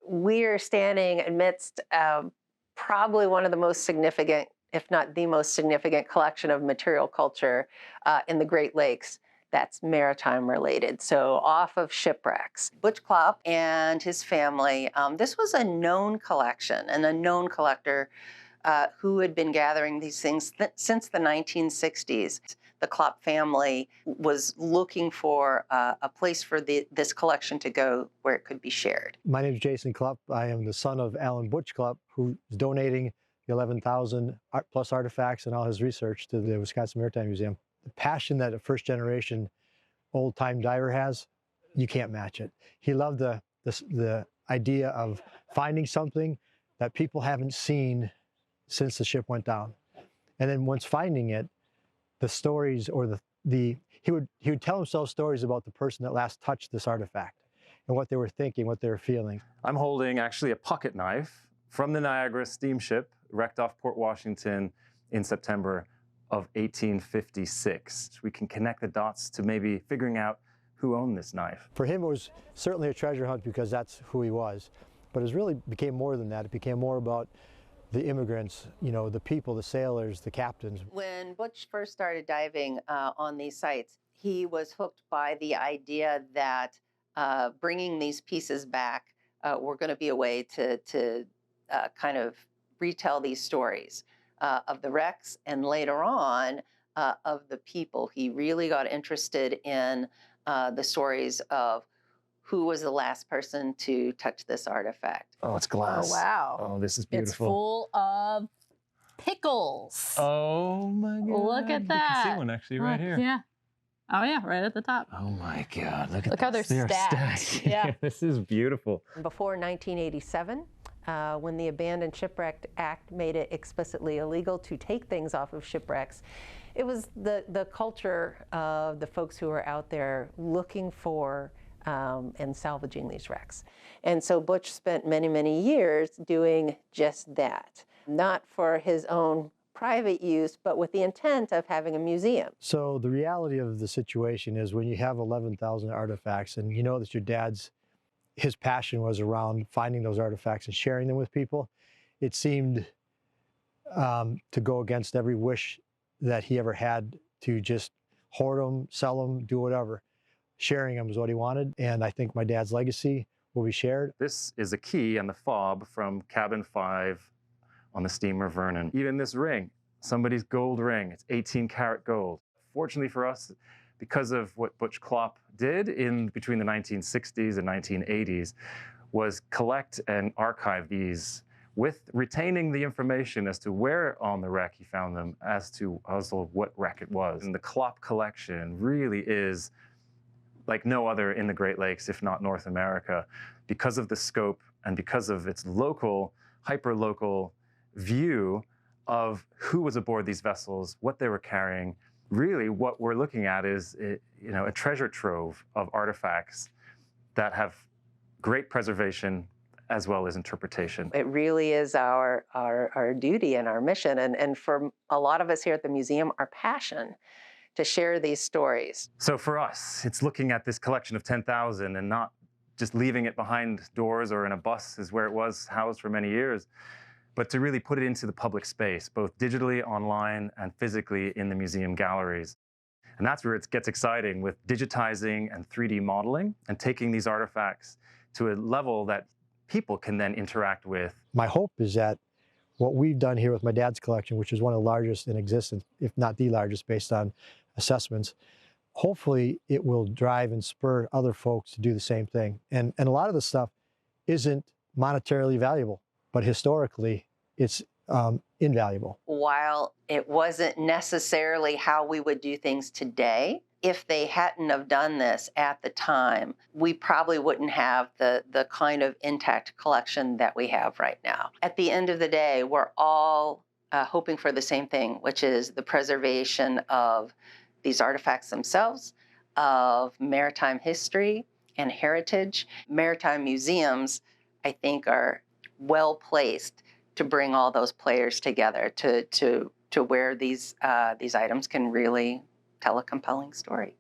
We are standing amidst probably one of the most significant, if not the most significant collection of material culture in the Great Lakes that's maritime related. So off of Shipwrecks. Butch Klopp and his family, this was a known collection and a known collector who had been gathering these things since the 1960s. The Klopp family was looking for a place for this collection to go where it could be shared. My name is Jason Klopp. I am the son of Alan Butch Klopp, who is donating the 11,000 plus artifacts and all his research to the Wisconsin Maritime Museum. The passion that a first-generation old-time diver has, you can't match it. He loved the idea of finding something that people haven't seen since the ship went down. And then once finding it, the stories or he would tell himself stories about the person that last touched this artifact and what they were thinking, what they were feeling. I'm holding actually a pocket knife from the Niagara steamship wrecked off Port Washington in September of 1856. We can connect the dots to maybe figuring out who owned this knife. For him, it was certainly a treasure hunt because that's who he was. But it really became more than that. It became more about the immigrants, you know, the people, the sailors, the captains. When Butch first started diving on these sites, he was hooked by the idea that bringing these pieces back were going to be a way to kind of retell these stories of the wrecks and later on of the people. He really got interested in the stories of who was the last person to touch this artifact. Oh, it's glass. Oh, wow. Oh, this is beautiful. It's full of pickles. Oh my God. Look at that. You can see one actually right here. Yeah. Oh yeah, right at the top. Oh my God, look at Look how they're stacked. Yeah. This is beautiful. Before 1987, when the Abandoned Shipwrecked Act made it explicitly illegal to take things off of shipwrecks, it was the culture of the folks who were out there looking for and salvaging these wrecks. And so Butch spent many, many years doing just that, not for his own private use, but with the intent of having a museum. So the reality of the situation is when you have 11,000 artifacts and you know that his passion was around finding those artifacts and sharing them with people, it seemed to go against every wish that he ever had to just hoard them, sell them, do whatever. Sharing them is what he wanted, and I think my dad's legacy will be shared. This is a key and the fob from cabin 5 on the steamer Vernon. Even this ring, somebody's gold ring, it's 18-karat gold. Fortunately for us, because of what Butch Klopp did in between the 1960s and 1980s, was collect and archive these with retaining the information as to where on the wreck he found them, as to also what wreck it was. And the Klopp collection really is like no other in the Great Lakes, if not North America, because of the scope and because of its local, hyper-local view of who was aboard these vessels, what they were carrying. Really, what we're looking at is, a treasure trove of artifacts that have great preservation as well as interpretation. It really is our duty and our mission, and for a lot of us here at the museum, our passion to share these stories. So for us, it's looking at this collection of 10,000 and not just leaving it behind doors or in a bus is where it was housed for many years, but to really put it into the public space, both digitally, online, and physically in the museum galleries. And that's where it gets exciting with digitizing and 3D modeling and taking these artifacts to a level that people can then interact with. My hope is that what we've done here with my dad's collection, which is one of the largest in existence, if not the largest based on assessments, hopefully it will drive and spur other folks to do the same thing. And a lot of the stuff isn't monetarily valuable, but historically it's invaluable. While it wasn't necessarily how we would do things today, if they hadn't have done this at the time, we probably wouldn't have the kind of intact collection that we have right now. At the end of the day, we're all hoping for the same thing, which is the preservation of these artifacts themselves, of maritime history and heritage. Maritime museums, I think, are well placed to bring all those players together to where these items can really tell a compelling story.